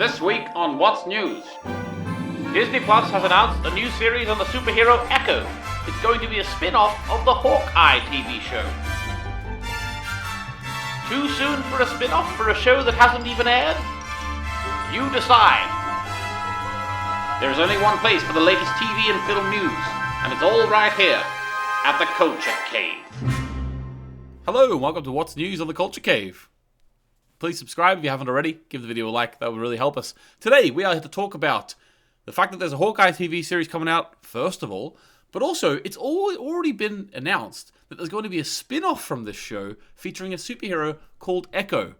This week on What's News, Disney Plus has announced a new series on the superhero Echo. It's going to be a spin-off of the Hawkeye TV show. Too soon for a spin-off for a show that hasn't even aired? You decide. There's only one place for the latest TV and film news, and it's all right here at the Culture Cave. Hello and welcome to What's News on the Culture Cave. Please subscribe if you haven't already. Give the video a like, that would really help us. Today we are here to talk about the fact that there's a Hawkeye TV series coming out, first of all, but also it's already been announced that there's going to be a spin-off from this show featuring a superhero called Echo.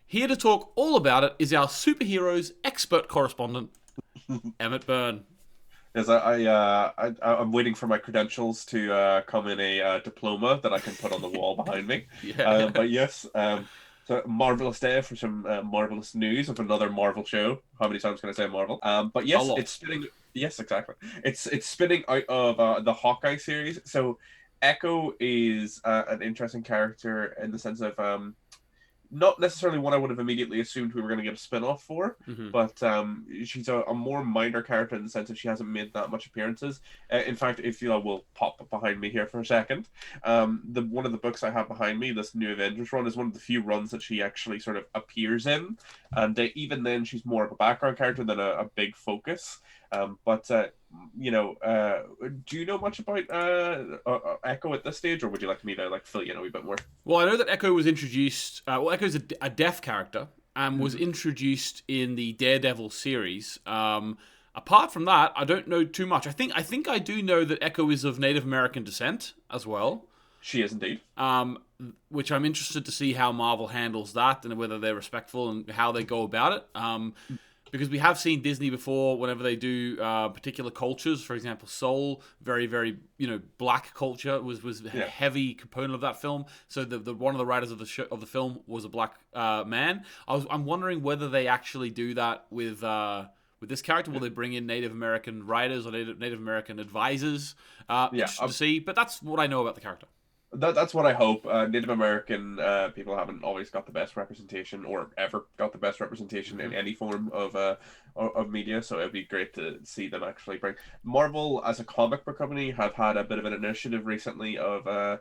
Here to talk all about it is our superheroes expert correspondent, Emmett Byrne. Yes, I'm waiting for my credentials to come in a diploma that I can put on the wall behind me. Yeah. But yes, so marvelous day for some marvelous news of another Marvel show. How many times can I say Marvel? But yes, it's spinning. Yes, exactly. It's spinning out of the Hawkeye series. So Echo is an interesting character in the sense of not necessarily one I would have immediately assumed we were going to get a spin-off for, but she's a more minor character in the sense that she hasn't made that much appearances. In fact, if you will pop behind me here for a second, one of the books I have behind me, this New Avengers run, is one of the few runs that she actually sort of appears in, and even then she's more of a background character than a big focus. Do you know much about Echo at this stage, or would you like me to fill you in a wee bit more? Well, I know that Echo was introduced. Echo's a deaf character and was introduced in the Daredevil series. Apart from that, I don't know too much. I think I do know that Echo is of Native American descent as well. She is indeed. Which I'm interested to see how Marvel handles that and whether they're respectful and how they go about it. Because we have seen Disney before, whenever they do particular cultures, for example, Soul, very, very, black culture was a heavy component of that film. So the one of the writers of the film was a black man. I'm wondering whether they actually do that with this character. Will they bring in Native American writers or Native American advisors? Interesting to see, but that's what I know about the character. That's what I hope. Native American people haven't always got the best representation, or ever got the best representation in any form of media. So it'd be great to see them actually bring. Marvel, as a comic book company, have had a bit of an initiative recently of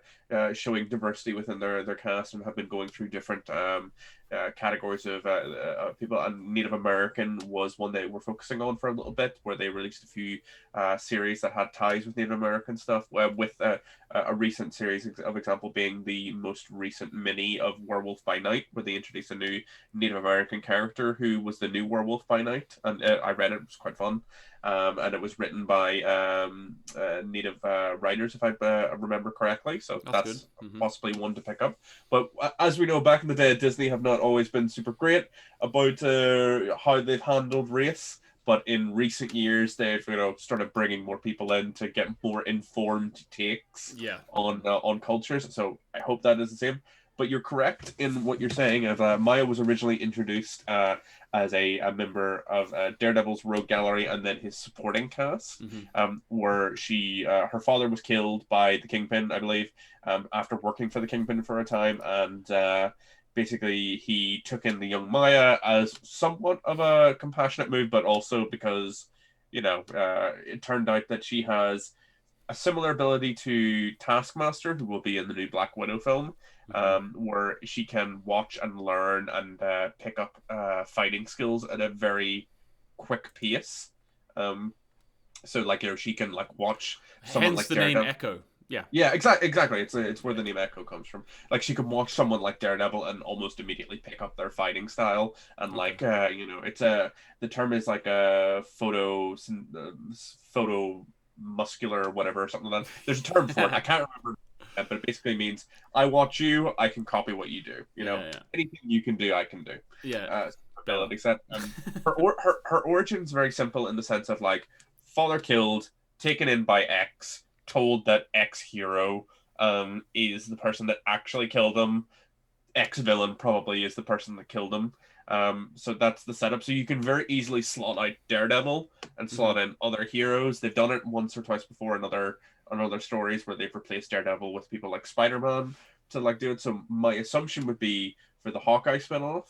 showing diversity within their cast, and have been going through different categories of people. And Native American was one they were focusing on for a little bit, where they released a few series that had ties with Native American stuff. With a recent series of example being the most recent mini of Werewolf by Night, where they introduced a new Native American character who was the new Werewolf by Night, and I read it. It was quite fun, and it was written by Native writers, if I remember correctly. So that's possibly one to pick up. But as we know, back in the day, Disney have not always been super great about how they've handled race. But in recent years, they've started bringing more people in to get more informed takes on cultures. So I hope that is the same. But you're correct in what you're saying. Maya was originally introduced as a member of Daredevil's Rogue Gallery and then his supporting cast, where her father was killed by the Kingpin, I believe, after working for the Kingpin for a time, and basically he took in the young Maya as somewhat of a compassionate move, but also because it turned out that she has a similar ability to Taskmaster, who will be in the new Black Widow film, where she can watch and learn and pick up fighting skills at a very quick pace. She can watch someone Hence like the name Daredevil. Echo. Yeah, exactly. It's where the name Echo comes from. She could watch someone like Daredevil and almost immediately pick up their fighting style, and it's the term is a photo muscular or whatever, something like that. There's a term for it. I can't remember, but it basically means I watch you, I can copy what you do. Anything you can do, I can do. Ability set. Her origin's very simple in the sense of father killed, taken in by X, told that X hero is the person that actually killed him. X villain probably is the person that killed him. So that's the setup. So you can very easily slot out Daredevil and slot in other heroes. They've done it once or twice before in other stories where they've replaced Daredevil with people like Spider-Man to do it. So my assumption would be for the Hawkeye spinoff,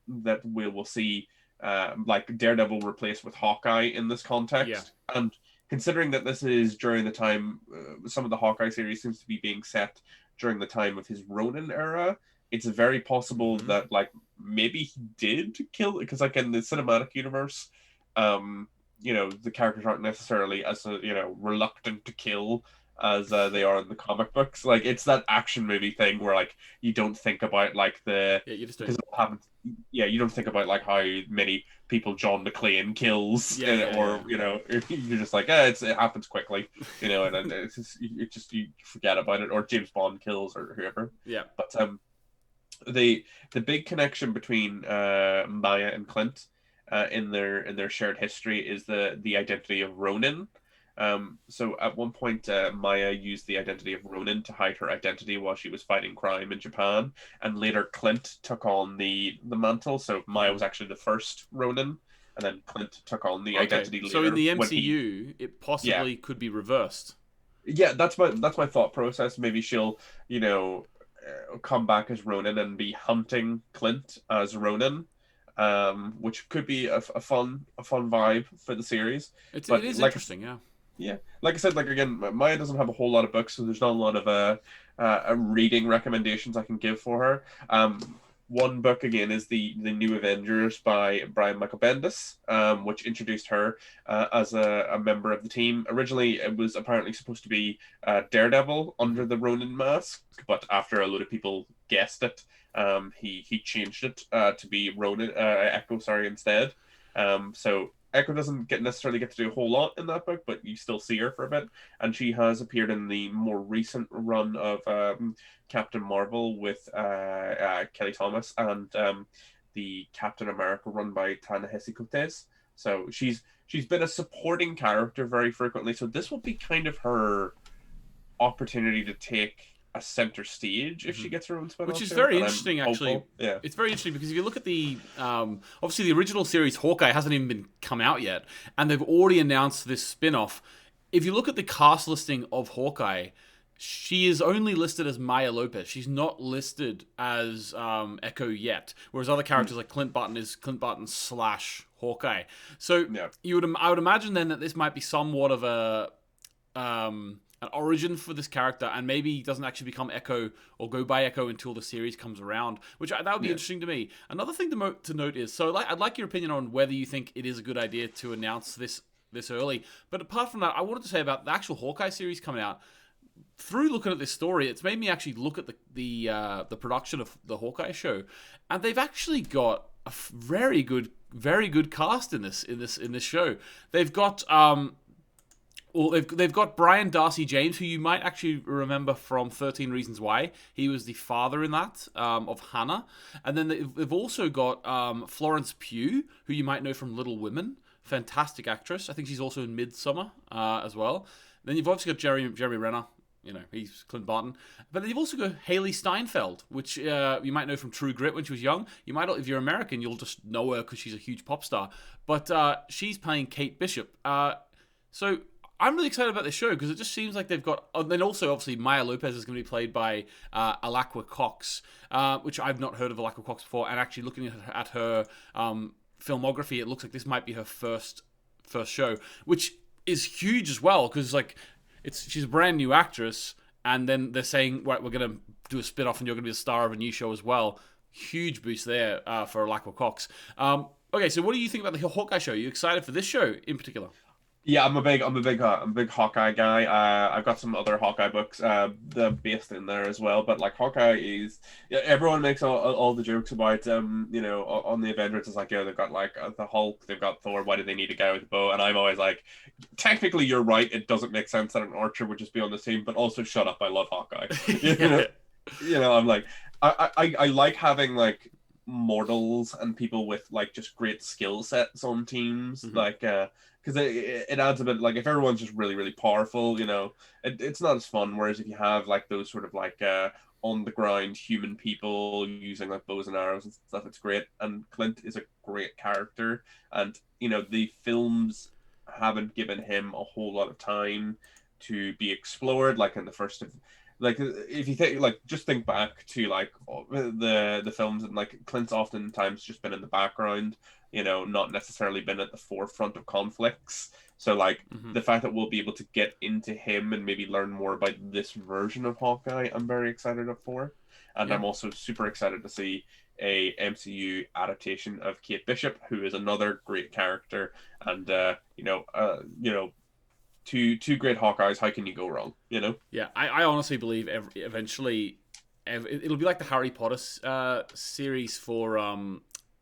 that we'll see like Daredevil replaced with Hawkeye in this context, and considering that this is during the time, some of the Hawkeye series seems to be being set during the time of his Ronin era. It's very possible that like maybe he did kill, because like in the cinematic universe, the characters aren't necessarily as reluctant to kill as they are in the comic books. Like it's that action movie thing where like you don't think about like you just don't. because it happens. Yeah, you don't think about like how many people John McClane kills, you're just like, it happens quickly, and it's just, you forget about it, or James Bond kills or whoever. Yeah, but the big connection between Maya and Clint in their shared history is the identity of Ronin. So at one point, Maya used the identity of Ronin to hide her identity while she was fighting crime in Japan, and later Clint took on the mantle. So Maya was actually the first Ronin, and then Clint took on the identity later. So in the MCU, it possibly could be reversed. Yeah, that's my thought process. Maybe she'll, come back as Ronin and be hunting Clint as Ronin. Which could be a fun vibe for the series. It is like, interesting, yeah. Yeah, like I said, like again, Maya doesn't have a whole lot of books, so there's not a lot of reading recommendations I can give for her. One book again is the New Avengers by Brian Michael Bendis, which introduced her as a member of the team. Originally, it was apparently supposed to be Daredevil under the Ronin mask, but after a load of people guessed it, he changed it to be Echo, instead. So Echo doesn't necessarily get to do a whole lot in that book, but you still see her for a bit, and she has appeared in the more recent run of Captain Marvel with Kelly Thomas and the Captain America run by Ta-Nehisi Coates. So she's been a supporting character very frequently. So this will be kind of her opportunity to take a center stage if she gets her own spin-off, which is very interesting, actually. Yeah, it's very interesting because if you look at the obviously the original series Hawkeye hasn't even been come out yet, and they've already announced this spin-off. If you look at the cast listing of Hawkeye, she is only listed as Maya Lopez. She's not listed as Echo yet, whereas other characters like Clint Barton is Clint Barton / Hawkeye. So I would imagine then that this might be somewhat of an origin for this character, and maybe he doesn't actually become Echo or go by Echo until the series comes around, which that would be interesting to me. Another thing to note is, so I'd like your opinion on whether you think it is a good idea to announce this early. But apart from that, I wanted to say about the actual Hawkeye series coming out. Through looking at this story, it's made me actually look at the production of the Hawkeye show, and they've actually got a very good cast in this show. They've got they've got Brian Darcy James, who you might actually remember from 13 Reasons Why. He was the father in that, of Hannah. And then they've also got Florence Pugh, who you might know from Little Women. Fantastic actress. I think she's also in Midsommar as well. Then you've obviously got Jeremy Renner. He's Clint Barton. But then you've also got Haley Steinfeld, which you might know from True Grit when she was young. You might, if you're American, you'll just know her because she's a huge pop star. But she's playing Kate Bishop. So I'm really excited about this show because it just seems like they've got... then also, obviously, Maya Lopez is going to be played by Alaqua Cox, which I've not heard of Alaqua Cox before. And actually looking at her filmography, it looks like this might be her first show, which is huge as well because, she's a brand new actress, and then they're saying, right, we're going to do a spin-off and you're going to be the star of a new show as well. Huge boost there for Alaqua Cox. Okay, so what do you think about the Hawkeye show? Are you excited for this show in particular? Yeah, I'm a big Hawkeye guy. I've got some other Hawkeye books based in there as well. But Hawkeye is, everyone makes all the jokes about on the Avengers. It's they've got the Hulk, they've got Thor. Why do they need a guy with a bow? And I'm always like, technically you're right. It doesn't make sense that an archer would just be on the team. But also, shut up. I love Hawkeye. I'm like, I like having mortals and people with just great skill sets on teams. Because it adds a bit, if everyone's just really, really powerful, it's not as fun. Whereas if you have those sort of on the ground human people using bows and arrows and stuff, it's great. And Clint is a great character, and the films haven't given him a whole lot of time to be explored. In the first like if you think like just think back to like the films, and like Clint's oftentimes just been in the background, not necessarily been at the forefront of conflicts. So like the fact that we'll be able to get into him and maybe learn more about this version of Hawkeye, I'm very excited for. And Yeah. I'm also super excited to see a MCU adaptation of Kate Bishop, who is another great character, and two great Hawkeyes. How can you go wrong? Yeah, I honestly believe eventually it'll be like the Harry Potter series for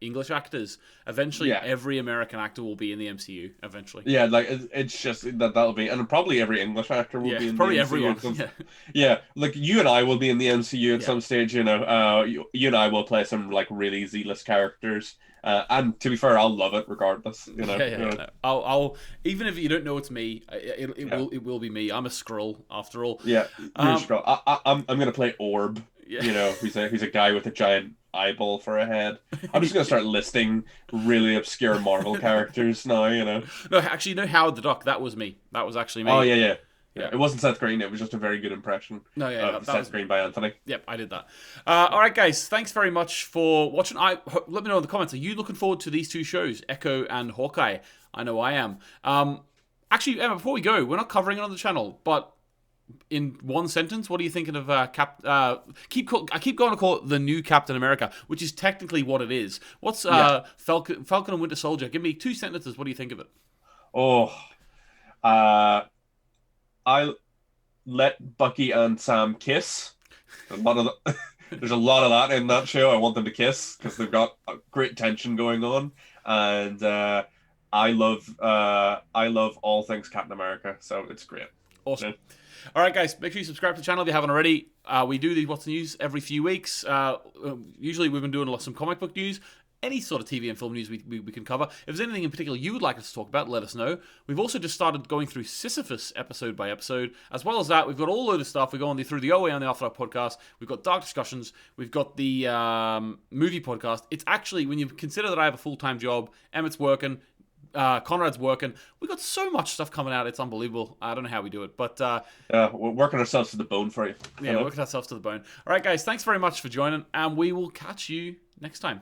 English actors. Eventually, Yeah. every American actor will be in the MCU. Eventually, Yeah, like it's just that'll be, and probably every English actor will be in probably the MCU. everyone. Yeah, Yeah, like you and I will be in the MCU at Yeah. some stage. You and I will play some like really Z-list characters. And to be fair, I'll love it regardless. yeah. I'll even if you don't know it's me, it Yeah. will be me. I'm a Skrull after all. Yeah, you're strong. I'm gonna play Orb. Yeah. He's a guy with a giant eyeball for a head. I'm just gonna start listing really obscure Marvel characters now. No, actually, Howard the Duck. That was me. That was actually me. Oh yeah. Yeah. It wasn't Seth Green. It was just a very good impression No, yeah, of Seth Green by Anthony. Yep, I did that. All right, guys. Thanks very much for watching. Let me know in the comments. Are you looking forward to these two shows, Echo and Hawkeye? I know I am. Actually, Emma, before we go, we're not covering it on the channel, but in one sentence, what are you thinking of I keep going to call it the new Captain America, which is technically what it is. What's Falcon and Winter Soldier? Give me 2 sentences. What do you think of it? Oh, I let Bucky and Sam kiss. There's a lot of that in that show. I want them to kiss because they've got a great tension going on, and I love all things Captain America, so it's great. Awesome. Yeah. All right, guys, make sure you subscribe to the channel if you haven't already. We do these What's the News every few weeks. Usually we've been doing some comic book news. Any sort of TV and film news we can cover. If there's anything in particular you would like us to talk about, let us know. We've also just started going through Sisyphus episode by episode. As well as that, we've got all load of stuff. We go through the OA on the After Dark podcast. We've got Dark Discussions. We've got the movie podcast. It's actually, when you consider that I have a full-time job, Emmett's working, Conrad's working. We've got so much stuff coming out. It's unbelievable. I don't know how we do it, but we're working ourselves to the bone for you. Yeah, working ourselves to the bone. All right, guys, thanks very much for joining, and we will catch you next time.